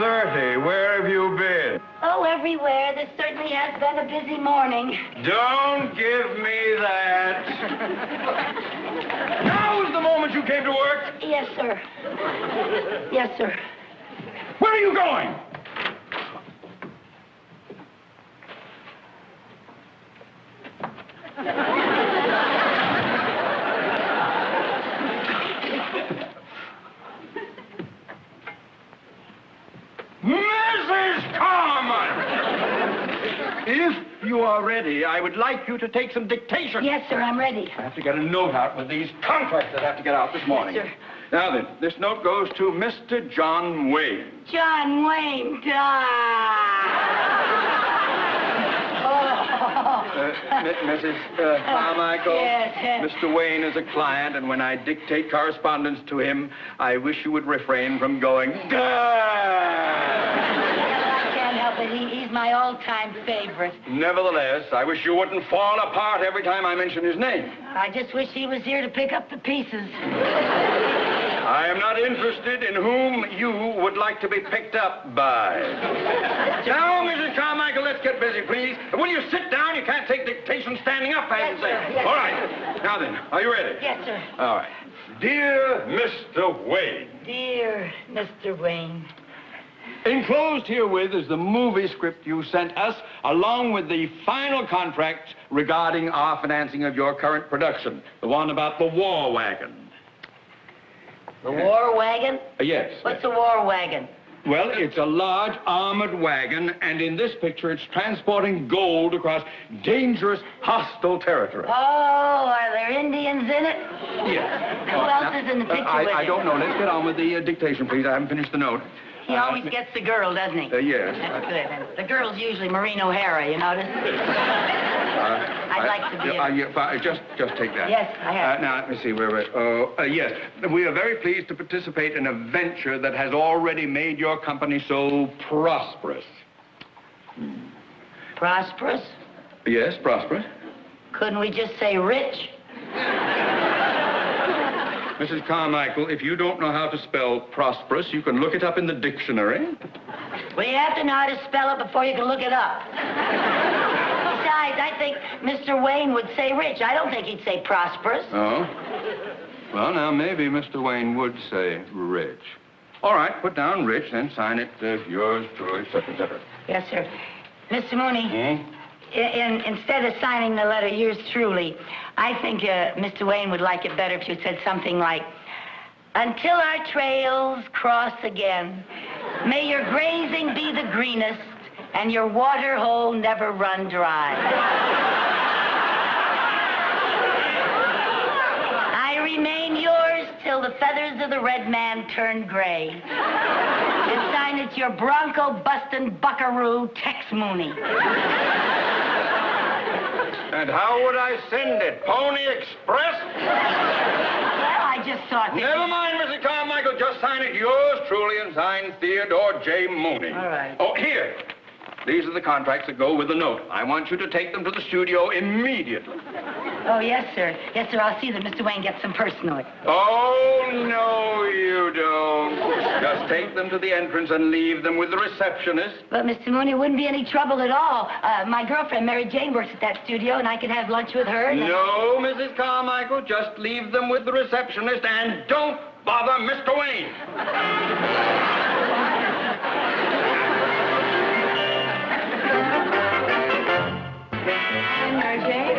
6:30. Where have you been? Oh, everywhere. This certainly has been a busy morning. Don't give me that. Now is the moment you came to work? Yes, sir. Yes, sir. Where are you going? Mrs. Carmichael! If you are ready, I would like you to take some dictation. Yes, sir, I'm ready. I have to get a note out with these contracts that have to get out this morning. Yes, sir. Now then, this note goes to Mr. John Wayne. John Wayne, Mrs. Carmichael, Yes. Mr. Wayne is a client, and when I dictate correspondence to him, I wish you would refrain from going, duh! I can't help it. He's my all-time favorite. Nevertheless, I wish you wouldn't fall apart every time I mention his name. I just wish he was here to pick up the pieces. I am not interested in whom you would like to be picked up by. Now, Mrs. Carmichael, let's get busy, please. Will you sit down? You can't take dictation standing up, I have to say. Yes, all right. Now then, are you ready? Yes, sir. All right. Dear Mr. Wayne. Dear Mr. Wayne. Enclosed herewith is the movie script you sent us, along with the final contract regarding our financing of your current production, the one about the war wagon. The war wagon? Yes. What's a war wagon? Well, it's a large armored wagon, and in this picture, it's transporting gold across dangerous, hostile territory. Oh, are there Indians in it? Yes. Who else is in the picture with I it? don't know. Let's get on with the dictation, please. I haven't finished the note. He always gets the girl, doesn't he? Yes. That's good. And the girl's usually Maureen O'Hara, you notice? I'd like to be Just take that. Yes, I have. Now, let me see where we're... yes. We are very pleased to participate in a venture that has already made your company so prosperous. Prosperous? Yes, prosperous. Couldn't we just say rich? Mrs. Carmichael, if you don't know how to spell prosperous, you can look it up in the dictionary. Well, you have to know how to spell it before you can look it up. Besides, I think Mr. Wayne would say rich. I don't think he'd say prosperous. Oh? Well, now, maybe Mr. Wayne would say rich. All right, put down rich, then sign it, yours truly, et cetera. Yes, sir. Mr. Mooney, instead of signing the letter, yours truly, I think Mr. Wayne would like it better if you said something like, until our trails cross again, may your grazing be the greenest and your water hole never run dry. I remain yours till the feathers of the red man turn gray. And sign it your bronco-bustin' buckaroo, Tex Mooney. And how would I send it? Pony Express? Well, I just thought that... Never mind, Mrs. Carmichael. Just sign it yours truly and sign Theodore J. Mooney. All right. Oh, here. These are the contracts that go with the note. I want you to take them to the studio immediately. Oh, yes, sir. Yes, sir. I'll see that Mr. Wayne gets them personally. Oh, no, you don't. Just take them to the entrance and leave them with the receptionist. But, Mr. Mooney, wouldn't be any trouble at all. My girlfriend, Mary Jane, works at that studio, and I could have lunch with her. No, Mrs. Carmichael. Just leave them with the receptionist and don't bother Mr. Wayne. Mary Jane?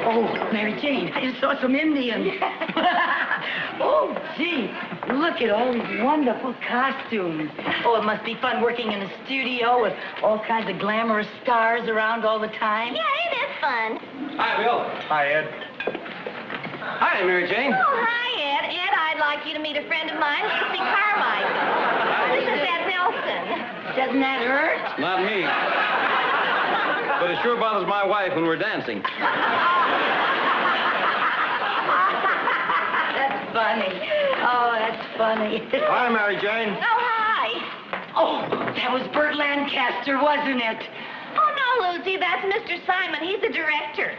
Oh, Mary Jane, I just saw some Indians. Oh, gee, look at all these wonderful costumes. Oh, it must be fun working in a studio with all kinds of glamorous stars around all the time. Yeah, it is fun. Hi, Bill. Hi, Ed. Hi, Mary Jane. Oh, hi, Ed. Ed, I'd like you to meet a friend of mine, Lucy Carmichael. This is Ed Nelson. Doesn't that hurt? Not me. But it sure bothers my wife when we're dancing. That's funny. Oh, that's funny. Hi, Mary Jane. Oh, hi. Oh, that was Burt Lancaster, wasn't it? Oh, no, Lucy, that's Mr. Simon. He's the director.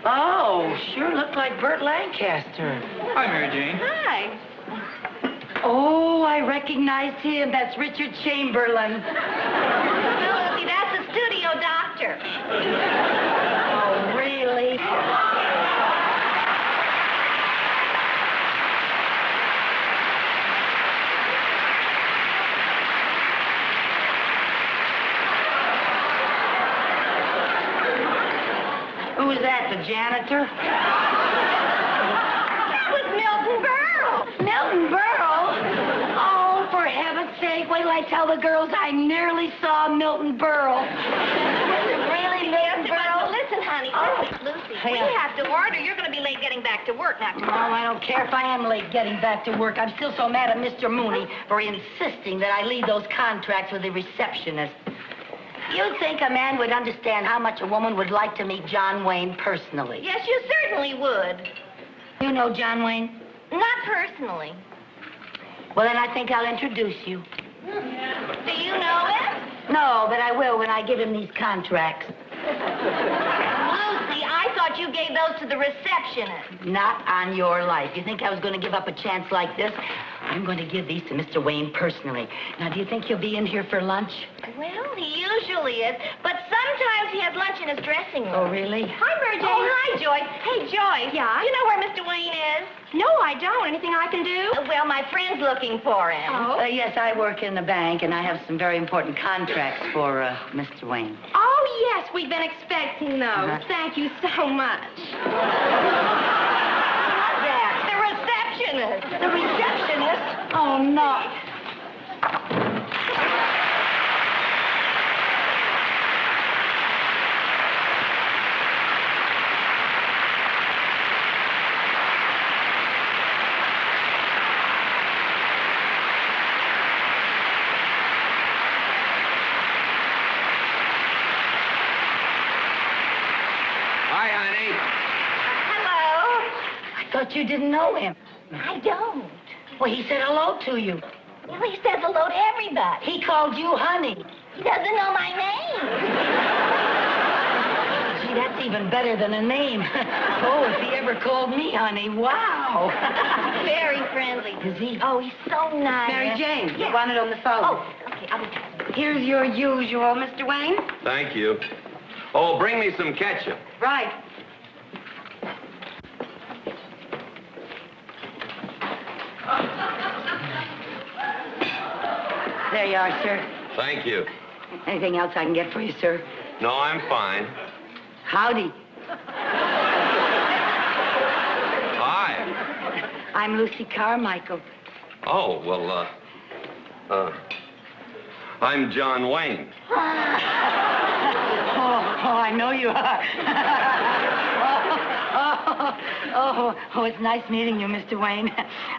Oh, sure looked like Burt Lancaster. Hi, Mary Jane. Hi. Oh, I recognized him. That's Richard Chamberlain. No, Lucy, that's the studio doctor. Oh, really? Who's that, the janitor? That was Milton Berle. Milton Berle? Oh, for heaven's sake, wait till I tell the girls I nearly saw Milton Berle. Really, Milton Berle? Listen, honey. Lucy, we have to order. You're going to be late getting back to work now tomorrow. Oh, I don't care if I am late getting back to work. I'm still so mad at Mr. Mooney for insisting that I leave those contracts with the receptionist. You'd think a man would understand how much a woman would like to meet John Wayne personally. Yes, you certainly would. You know John Wayne? Not personally. Well, then I think I'll introduce you. Do you know him? No, but I will when I give him these contracts. Lucy, I thought you gave those to the receptionist. Not on your life. You think I was going to give up a chance like this? I'm going to give these to Mr. Wayne personally. Now, do you think he'll be in here for lunch? Well, he usually is, but sometimes he has lunch in his dressing room. Oh, really? Hi, Mary Jane. Oh, hi, Joyce. Hey, Joyce. Yeah? You know where Mr. Wayne is? No, I don't. Anything I can do? Well, my friend's looking for him. Oh? Yes, I work in the bank, and I have some very important contracts for Mr. Wayne. Oh, yes, we've been expecting those. Thank you so much. The receptionist. The receptionist? Oh, no. Hi, honey. Hello. I thought you didn't know him. I don't. Well, he said hello to you. Well, he says hello to everybody. He called you honey. He doesn't know my name. Gee, that's even better than a name. Oh, if he ever called me honey, wow. Very friendly. Is he? Oh, he's so nice. Mary Jane, Yeah. you want it on the phone. Oh, okay, I'll be back. Here's your usual, Mr. Wayne. Thank you. Oh, bring me some ketchup. Right. There you are, sir. Thank you. Anything else I can get for you, sir? No, I'm fine. Howdy. Hi. I'm Lucy Carmichael. Oh, well, I'm John Wayne. Oh, I know you are. It's nice meeting you, Mr. Wayne.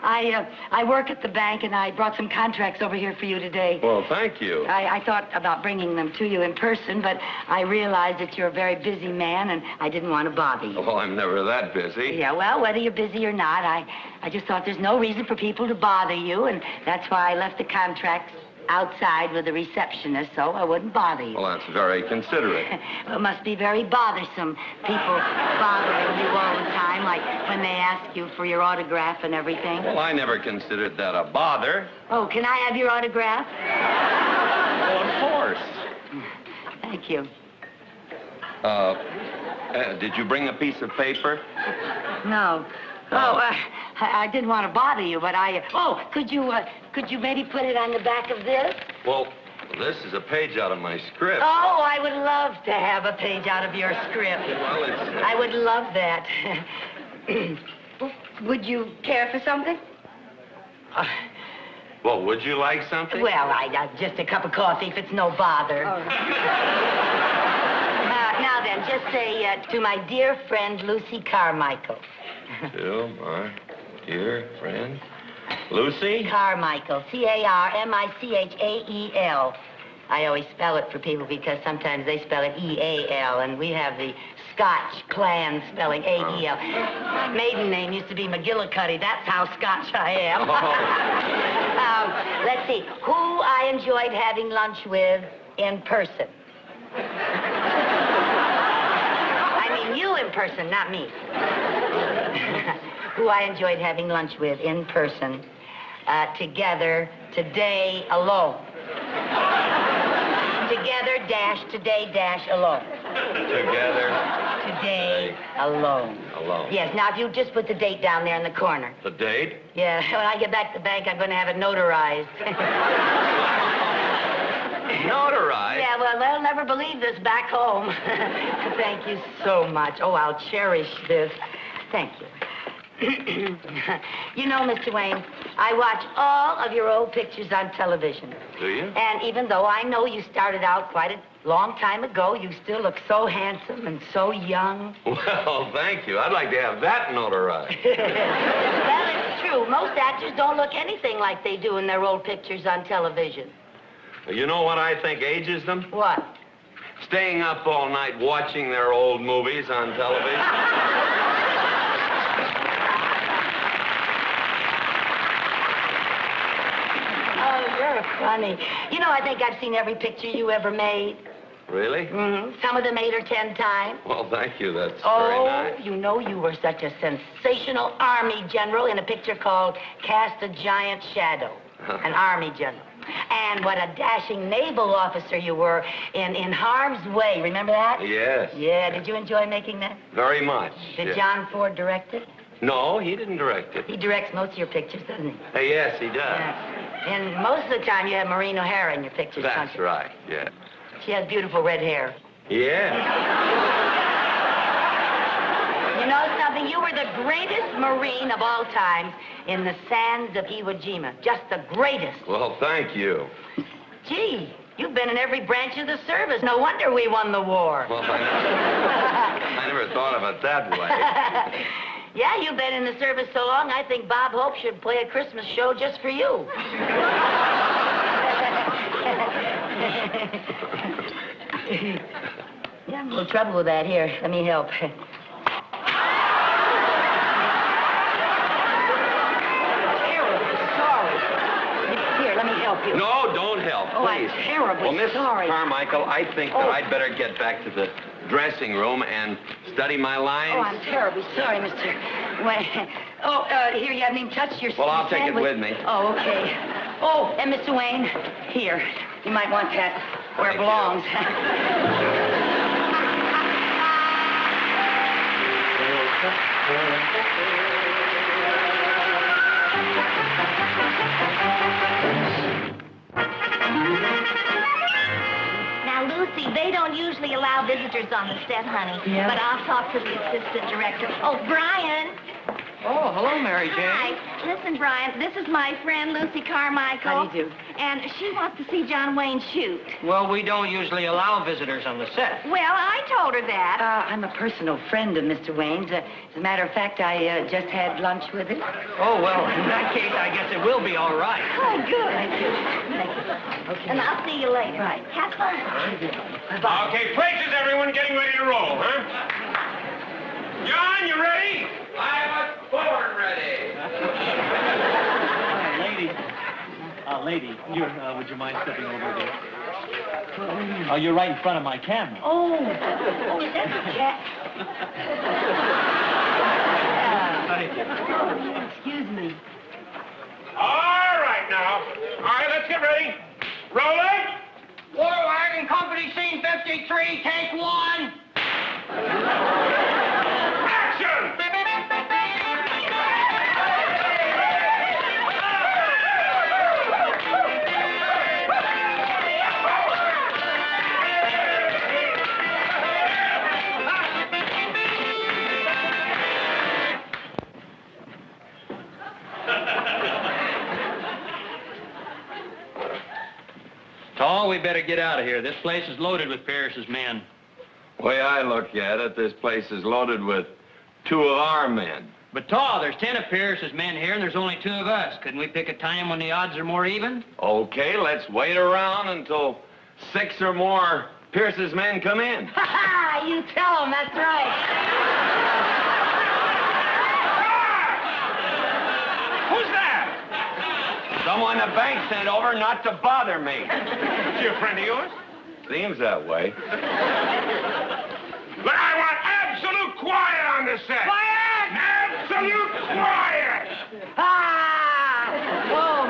I work at the bank, and I brought some contracts over here for you today. Well, thank you. I thought about bringing them to you in person, but I realized that you're a very busy man, and I didn't want to bother you. Well, I'm never that busy. Yeah, well, whether you're busy or not, I just thought there's no reason for people to bother you, and that's why I left the contracts outside with the receptionist, so I wouldn't bother you. Well, that's very considerate. It must be very bothersome, people bothering you all the time, like when they ask you for your autograph and everything. Well, I never considered that a bother. Oh, can I have your autograph? Well, of course. Thank you. Did you bring a piece of paper? No. I didn't want to bother you, but could you maybe put it on the back of this? Well, this is a page out of my script. Oh, I would love to have a page out of your script. Well, it's... I would love that. Would you care for something? Well, would you like something? Well, just a cup of coffee if it's no bother. All right. Now then, just say to my dear friend Lucy Carmichael. To my dear friend Lucy? Carmichael, Carmichael. I always spell it for people because sometimes they spell it E-A-L, and we have the Scotch clan spelling A-E-L. My maiden name used to be McGillicuddy. That's how Scotch I am. Let's see. Who I enjoyed having lunch with in person. I mean you in person, not me. Who I enjoyed having lunch with in person. Together, today, alone. Together, dash, today, dash, alone. Together. Today, alone. Alone. Yes, now if you just put the date down there in the corner. The date? Yeah, when I get back to the bank, I'm going to have it notarized. Notarized? Yeah, well, they'll never believe this back home. Thank you so much. Oh, I'll cherish this. Thank you. You know, Mr. Wayne, I watch all of your old pictures on television. Do you? And even though I know you started out quite a long time ago, you still look so handsome and so young. Well, thank you. I'd like to have that notarized. Well, it's true. Most actors don't look anything like they do in their old pictures on television. You know what I think ages them? What? Staying up all night watching their old movies on television. Oh, you're funny. You know, I think I've seen every picture you ever made. Really? Mm-hmm. Some of them 8 or 10 times. Well, thank you. That's very nice. You know you were such a sensational Army general in a picture called Cast a Giant Shadow. An Army general. And what a dashing naval officer you were in Harm's Way. Remember that? Yes. Yeah, did you enjoy making that? Very much. Did yes. John Ford direct it? No, he didn't direct it. He directs most of your pictures, doesn't he? Yes, he does. Yeah. And most of the time you have Maureen O'Hara in your pictures, don't That's you? right, yeah. She has beautiful red hair. Yeah. You know something? You were the greatest Marine of all time in the sands of Iwo Jima. Just the greatest. Well, thank you. Gee, you've been in every branch of the service. No wonder we won the war. Well, I never thought of it that way. Yeah, you've been in the service so long, I think Bob Hope should play a Christmas show just for you. Yeah, I'm a little trouble with that. Here, let me help. Terribly sorry. Here, let me help you. No, don't help, Oh, I'm please. terribly well, Miss sorry. Carmichael, I think that I'd better get back to the dressing room and study my lines. Oh, I'm terribly sorry, Mr. Wayne. Oh, here, you haven't even touched your Well, I'll take it sandwich. with me. Oh, okay. Oh, and Mr. Wayne, here. You might want that where it belongs. Now, Lucy, they don't usually allow visitors on the set, honey. Yeah. But I'll talk to the assistant director. Oh, Brian. Oh, hello, Mary Jane. Hi. Listen, Brian, this is my friend Lucy Carmichael. How do you do? And she wants to see John Wayne shoot. Well, we don't usually allow visitors on the set. Well, I told her that. I'm a personal friend of Mr. Wayne's. As a matter of fact, I just had lunch with him. Oh, well, in that case, I guess it will be all right. Oh, good. Thank you. Thank you. Okay. And I'll see you later. Right. Have fun. Bye. Okay, places, everyone getting ready to roll, huh? John, you ready? I was born ready. Lady, would you mind stepping over there? Oh, you're right in front of my camera. Oh, that's a cat. Thank you. Excuse me. All right, now. All right, let's get ready. Rolling. War Wagon Company, scene 53, take 1. Action! Tall, we better get out of here. This place is loaded with Pierce's men. Way I look at it, this place is loaded with 2 of our men. But, Tall, there's 10 of Pierce's men here, and there's only 2 of us. Couldn't we pick a time when the odds are more even? Okay, let's wait around until 6 or more Pierce's men come in. Ha ha! You tell him, that's right. Who's that? Someone the bank sent over not to bother me. Is he a friend of yours? Seems that way. But I want absolute quiet on this set. Quiet! Absolute quiet! Ah! Whoa!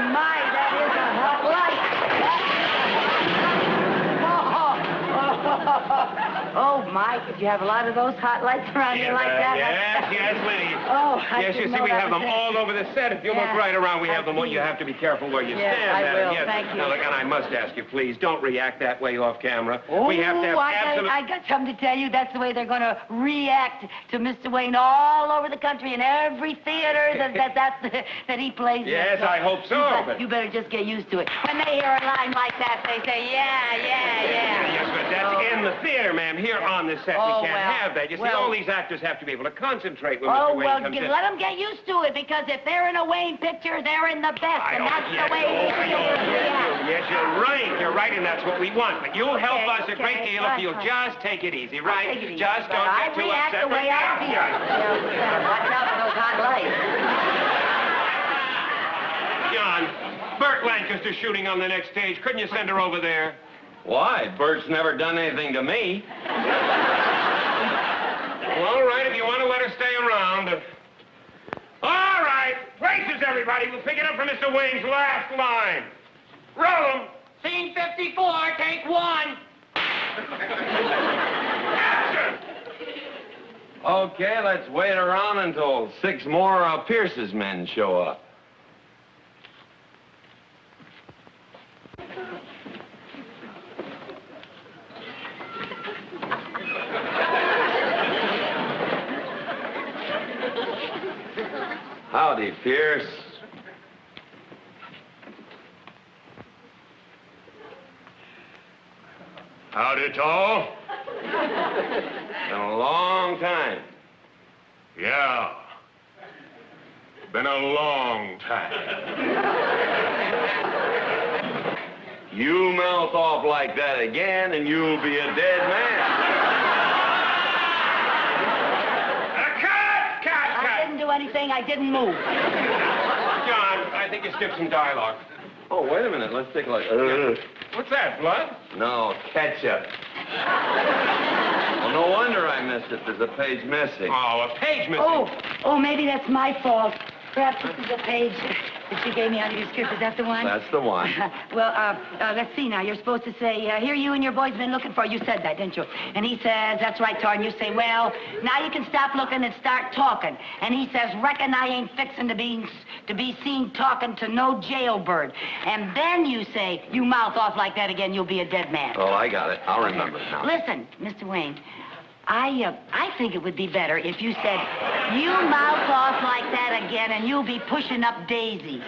my, did you have a lot of those hot lights around you like that? Yes, Lenny. Oh, I Yes, you didn't see, know we that have was them it. all over the set. If you look right around, we have them. You have to be careful where you stand, I madam. will. Yes. Thank you. Now, look, and I must ask you, please, don't react that way off camera. Oh, we have to have absolute... I got something to tell you. That's the way they're going to react to Mr. Wayne all over the country in every theater that he plays in. Yes, I hope so. You better just get used to it. When they hear a line like that, they say, yeah. Yes, but that's in the theater, ma'am. Here on the set, we can't have that. You see, all these actors have to be able to concentrate when Mr. Wayne comes in. Let them get used to it, because if they're in a Wayne picture, they're in the best, and that's the way it is. Yes, you're right. You're right, and that's what we want. But you'll help us a great deal if you'll just take it easy, right? Just don't get too upset. The way I feel. Watch out for those hot lights. John, Burt Lancaster's shooting on the next stage. Couldn't you send her over there? Why? Bert's never done anything to me. Well, all right, if you want to let her stay around. All right. Places, everybody. We'll pick it up from Mr. Wayne's last line. Roll 'em. Scene 54, take one. Action! Okay, let's wait around until 6 more Pierce's men show up. Howdy, Pierce. Howdy, Tall. Been a long time. Yeah. Been a long time. You mouth off like that again, and you'll be a dead man. I didn't do anything. I didn't move. John, I think you skipped some dialogue. Oh, wait a minute. Let's take a look. What's that, blood? No, ketchup. Well, no wonder I missed it. There's a page missing. Oh, a page missing. Oh, maybe that's my fault. Perhaps this is a page that you gave me out of your script. Is that the one? That's the one. Well, let's see now. You're supposed to say, here you and your boy's been looking for. You said that, didn't you? And he says, that's right, Tor. And you say, well, now you can stop looking and start talking. And he says, reckon I ain't fixing to be seen talking to no jailbird. And then you say, you mouth off like that again, you'll be a dead man. Oh, I got it. I'll remember it now. Listen, Mr. Wayne, I think it would be better if you said, you mouth off like that again and you'll be pushing up daisies.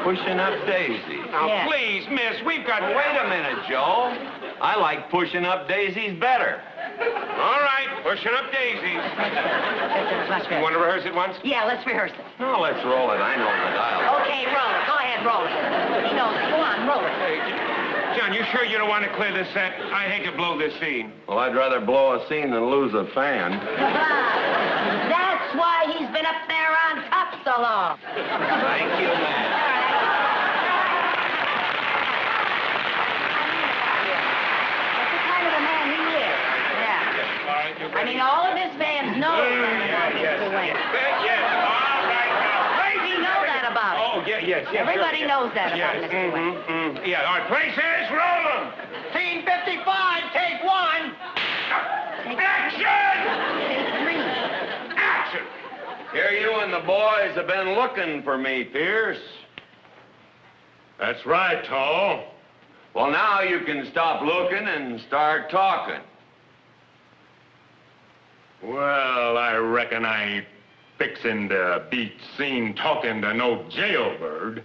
Pushing up daisies. Now, Yeah. please, miss, we've got... Wait a minute, Joe. I like pushing up daisies better. All right, pushing up daisies. That's much You better. want to rehearse it once? Yeah, let's rehearse it. No, let's roll it. I know the dialogue. Okay, roll it. Go ahead, roll it. He knows it. Go on, roll it. John, you sure you don't want to clear this set? I hate to blow this scene. Well, I'd rather blow a scene than lose a fan. That's why he's been up there on top so long. Thank you, man. That's the kind of a man he is. Yeah. All right, I mean, all of his fans know Mr. Wayne. Yes, all right, now, We know that about him. Oh, yes. Everybody sure, knows that yes. about Mr. Wayne. Yeah, all right, places, roll them. Scene 55, take one. Action! Take 3. Action! Here you and the boys have been looking for me, Pierce. That's right, Tall. Well, now you can stop looking and start talking. Well, I reckon I ain't fixing to be seen talking to no jailbird.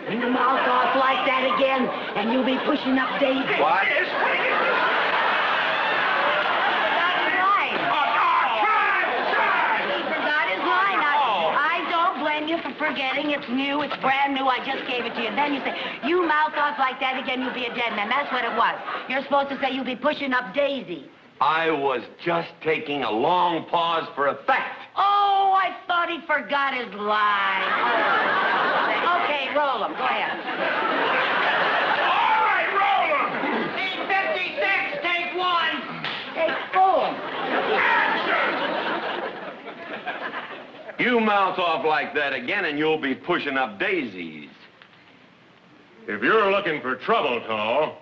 You mouth off like that again, and you'll be pushing up daisies. What? He forgot his line. I don't blame you for forgetting. It's new. It's brand new. I just gave it to you. And then you say, you mouth off like that again, you'll be a dead man. That's what it was. You're supposed to say you'll be pushing up daisies. I was just taking a long pause for effect. Oh, I thought he forgot his line. Okay, roll him. Go ahead. All right, roll them. Scene 56, take one. Take 4. You mouth off like that again and you'll be pushing up daisies. If you're looking for trouble, Tall,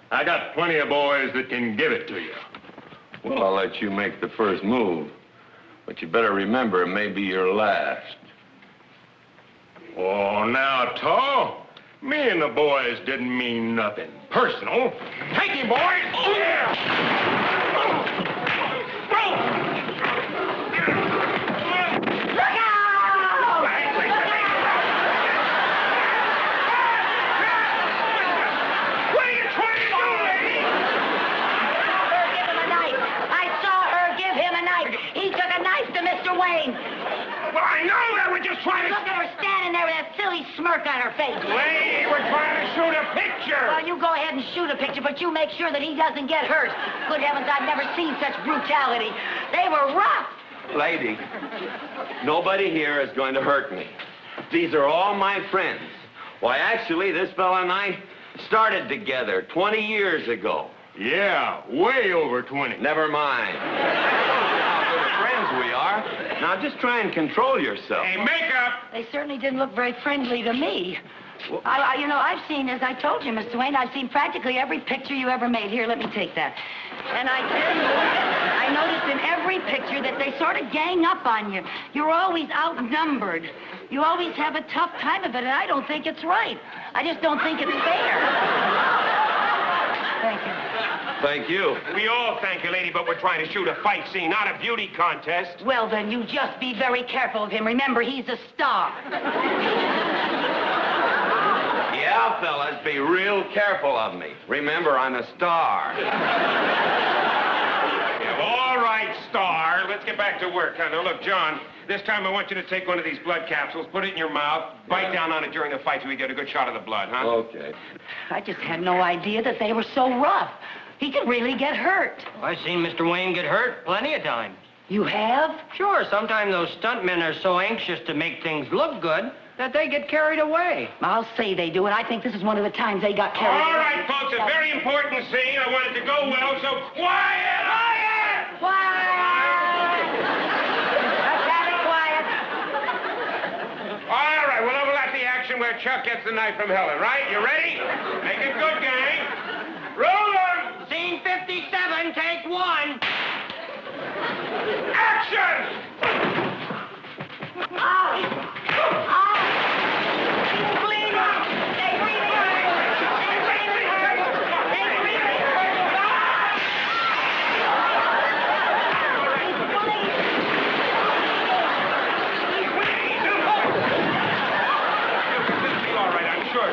I got plenty of boys that can give it to you. Well, I'll let you make the first move. But you better remember, it may be your last. Oh, now, Tall, me and the boys didn't mean nothing personal. Take him, boys! Oh, yeah! Wayne. Well, I know that we're just trying to... Look at her standing there with that silly smirk on her face. Lady, we're trying to shoot a picture. Well, you go ahead and shoot a picture, but you make sure that he doesn't get hurt. Good heavens, I've never seen such brutality. They were rough. Lady, nobody here is going to hurt me. These are all my friends. Why, actually, this fella and I started together 20 years ago. Yeah, way over 20. Never mind. We are. Now, just try and control yourself. Hey, makeup! They certainly didn't look very friendly to me. You know, I've seen, as I told you, Mr. Wayne, I've seen practically every picture you ever made. Here, let me take that. And I tell you, I noticed in every picture that they sort of gang up on you. You're always outnumbered. You always have a tough time of it, and I don't think it's right. I just don't think it's fair. Thank you. Thank you. We all thank you, lady, but we're trying to shoot a fight scene, not a beauty contest. Well, then, you just be very careful of him. Remember, he's a star. Yeah, fellas, be real careful of me. Remember, I'm a star. Yeah, all right, star. Let's get back to work. Now, look, John, this time I want you to take one of these blood capsules, put it in your mouth, bite down on it during the fight so we get a good shot of the blood, huh? Okay. I just had no idea that they were so rough. He could really get hurt. I've seen Mr. Wayne get hurt plenty of times. You have? Sure, sometimes those stuntmen are so anxious to make things look good that they get carried away. I'll say they do, and I think this is one of the times they got carried away. All right, folks, a very important scene. I want it to go well, so quiet! Quiet! Quiet! Let's have it quiet. All right, we'll overlap the action where Chuck gets the knife from Helen, right? You ready? Make it good, gang. Roll them! Scene 57, take one. Action! Oh! Oh! He's bleeding! They really hurt! They really hurt! They really hurt! He's bleeding! He's bleeding! All right, I'm sure.